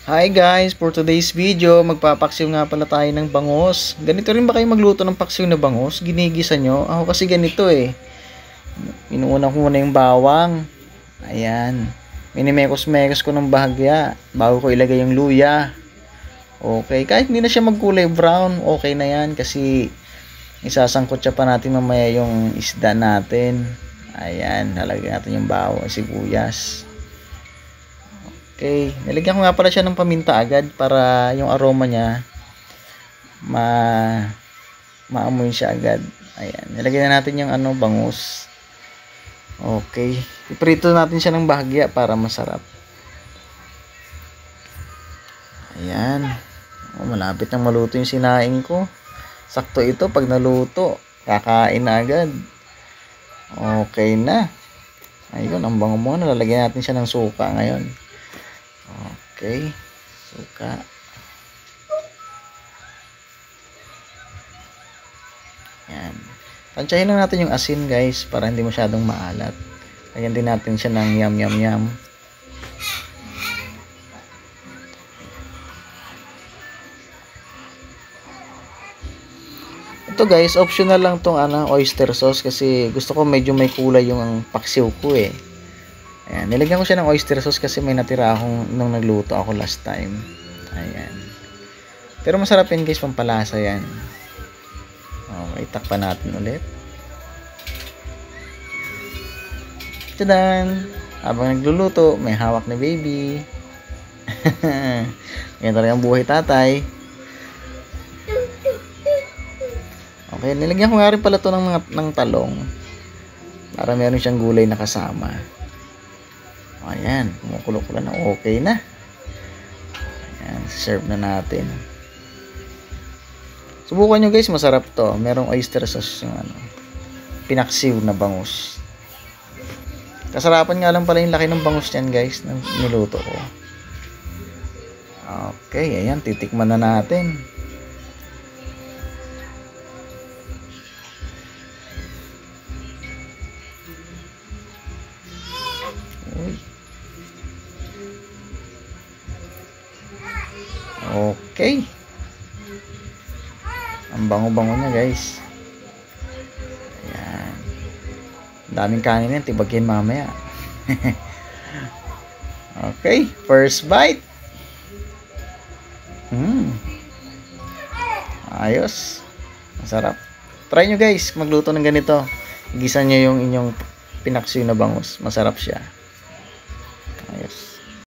Hi guys, for today's video, magpapaksiw nga pala tayo ng bangus. Ganito rin ba kayo magluto ng paksiw na bangus? Ginigisa nyo? Ako kasi ganito eh. Inuuna ko muna yung bawang. Ayan. Minimekos-mekos ko ng bahagya bago ko ilagay yung luya. Okay, kahit hindi na siya magkulay brown, okay na yan kasi isasangkot siya pa natin mamaya yung isda natin. Ayan, nalagyan natin yung bawang, sibuyas. Okay, nilagyan ko nga pala siya ng paminta agad para yung aroma niya maamoy siya agad. Ayan, nilagyan na natin yung bangus. Okay, iprito natin siya ng bahagya para masarap. Ayan. Malapit nang maluto yung sinaing ko. Sakto ito, pag naluto, kakain na agad. Okay na. Ayun, ang bango mo. Lalagyan natin siya ng suka ngayon. Okay, suka. Yan. Tansyahin lang natin yung asin guys para hindi masyadong maalat. Lagyan din natin siya ng yum. Ito guys, optional lang tong oyster sauce kasi gusto ko medyo may kulay yung paksiw ko eh. Ayan, nilagyan ko siya ng oyster sauce kasi may natira akong nung nagluto ako last time. Ayan. Pero masarap yan guys, pampalasa yan. Okay, takpan natin ulit. Tadan! Habang nagluluto, may hawak na baby. Yan talagang buhay tatay. Okay, nilagyan ko nga rin pala ito ng talong. Para meron siyang gulay na kasama. Ayan, kumukulo-kulo na, okay na. Ayan, serve na natin. Subukan nyo guys, masarap to. Merong oyster sauce yung pinaksiw na bangus. Kasarapan nga lang pala yung laki ng bangus yan guys, ng niluto ko. Okay, ayan, titikman na natin. Okay. Ang bango-bango niya guys. Ayan. Daming kanin yan. Tibagin mamaya. Okay. First bite. Ayos. Masarap. Try nyo guys. Magluto ng ganito. Igisa nyo yung inyong pinaksiw na bangus. Masarap siya.